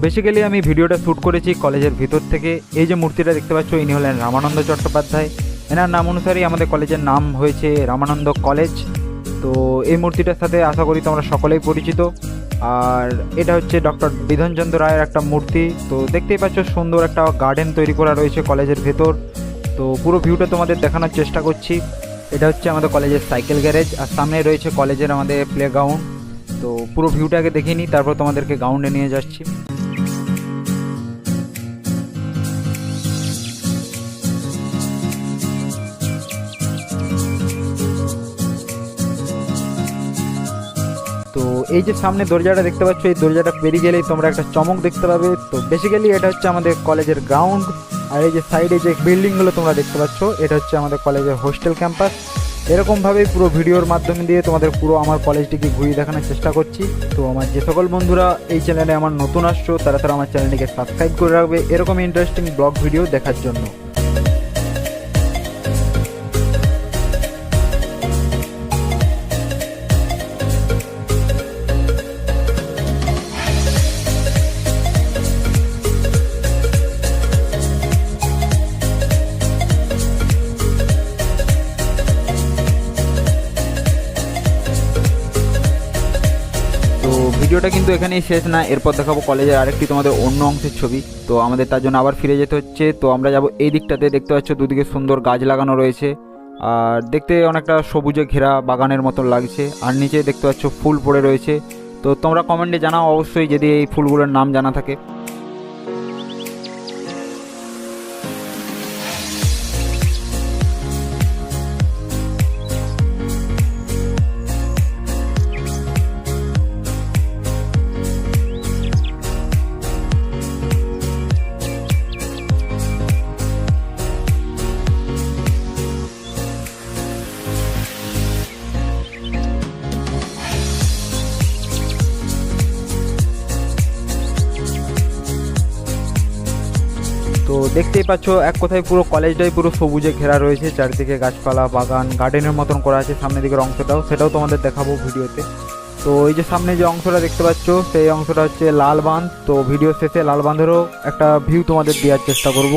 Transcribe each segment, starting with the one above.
Basically আমি ভিডিওটা shoot করেছি কলেজের ভিতর থেকে। এই যে মূর্তিটা দেখতে পাচ্ছ, ইনি হলেন রামানন্দ চট্টোপাধ্যায়। এনার নাম অনুসারেই আমাদের কলেজের নাম হয়েছে রামানন্দ কলেজ। তো এই মূর্তিটার সাথে আশা করি তোমরা সকলেই পরিচিত। আর এটা হচ্ছে ডক্টর বিধানচন্দ্র রায়ের একটা মূর্তি। তো দেখতেই পাচ্ছ সুন্দর একটা গার্ডেন তৈরি করা রয়েছে কলেজের ভেতর। তো পুরো ভিউটা তোমাদের দেখানোর চেষ্টা করছি। এটা হচ্ছে আমাদের কলেজের সাইকেল গ্যারেজ, আর সামনে রয়েছে কলেজের আমাদের প্লে গ্রাউন্ড। তো পুরো ভিউটাকে দেখে নিই, তারপর তোমাদেরকে গ্রাউন্ডে নিয়ে যাচ্ছি। তো এই যে সামনে দরজাটা দেখতে পাচ্ছ, এই দরজাটা পেরিয়ে গেলেই তোমরা একটা চমক দেখতে পাবে। তো বেসিক্যালি এটা হচ্ছে আমাদের কলেজের গ্রাউন্ড। আর এই যে সাইডে যে বিল্ডিংগুলো তোমরা দেখতে পাচ্ছ, এটা হচ্ছে আমাদের কলেজের হোস্টেল ক্যাম্পাস। এরকমভাবেই পুরো ভিডিওর মাধ্যমে দিয়ে তোমাদের পুরো আমার কলেজটিকে ঘুরিয়ে দেখানোর চেষ্টা করছি। তো আমার যে সকল বন্ধুরা এই চ্যানেলে আমার নতুন আসছো, তারা আমার চ্যানেলটিকে সাবস্ক্রাইব করে রাখবে এরকম ইন্টারেস্টিং ব্লগ ভিডিও দেখার জন্য। ভিডিওটা কিন্তু এখানেই শেষ না, এরপর দেখাবো কলেজের আরেকটি তোমাদের অন্য অংশের ছবি। তো আমাদের তার জন্য আবার ফিরে যেতে হচ্ছে। তো আমরা যাব এই দিকটাতে, দেখতে পাচ্ছ দুদিকে সুন্দর গাছ লাগানো রয়েছে, আর দেখতে অনেকটা সবুজে ঘেরা বাগানের মতো লাগছে। আর নিচে দেখতে পাচ্ছ ফুল পড়ে রয়েছে। তো তোমরা কমেন্টে জানাও অবশ্যই যদি এই ফুলগুলোর নাম জানা থাকে। তো দেখতেই পাচ্ছ এক কথায় পুরো কলেজটাই পুরো সবুজে ঘেরা রয়েছে, চারিদিকে গাছপালা বাগান গার্ডেনের মতন করা আছে। সামনের দিকের অংশটাও সেটাও তোমাদের দেখাবো ভিডিওতে। তো এই যে সামনে যে অংশটা দেখতে পাচ্ছ, সেই অংশটা হচ্ছে লাল বাঁধ। তো ভিডিও শেষে লাল বাঁধেরও একটা ভিউ তোমাদের দেওয়ার চেষ্টা করব।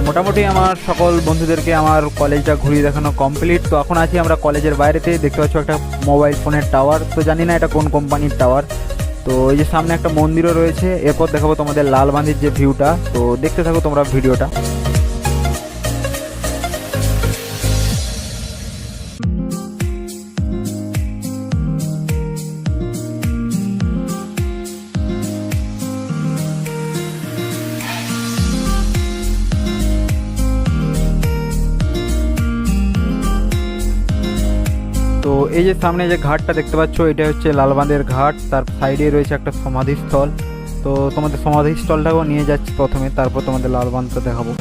মোটামুটি আমার সকল বন্ধুদেরকে আমার কলেজটা ঘুরিয়ে দেখানো কমপ্লিট। তো এখন আছি আমরা কলেজের বাইরেতে, দেখতে পাচ্ছ একটা মোবাইল ফোনের টাওয়ার। তো জানি না এটা কোন কোম্পানির টাওয়ার। তো এই যে সামনে একটা মন্দিরও রয়েছে। এরপর দেখাবো তোমাদের লালবাঁধির যে ভিউটা। তো দেখতে থাকো তোমরা ভিডিওটা। তো এই যে সামনে যে ঘাটটা দেখতে পাচ্ছ, এটা হচ্ছে লালবাঁধের ঘাট। তার সাইডে রয়েছে একটা সমাধিস্থল। তো তোমাদের সমাধিস্থলটাও নিয়ে যাচ্ছি প্রথমে, তারপর তোমাদের লালবাঁধটা দেখাবো।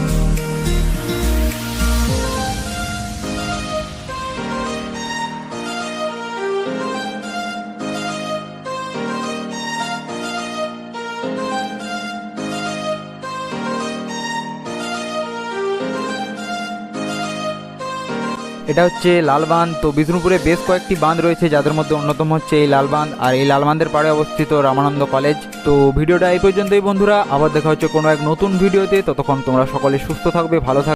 এটা হচ্ছে লালবাঁধ। তো বিষ্ণুপুরে বেশ কয়েকটি বাঁধ রয়েছে, যাদের মধ্যে অন্যতম হচ্ছে এই লালবাঁধ। আর এই লালবাঁধের পাড়ে অবস্থিত রামানন্দ কলেজ। তো ভিডিওটা এই পর্যন্তই বন্ধুরা, আবার দেখা হচ্ছে কোনো এক নতুন ভিডিওতে। ততক্ষণ তোমরা সকলে সুস্থ থাকবে, ভালো থাকবে।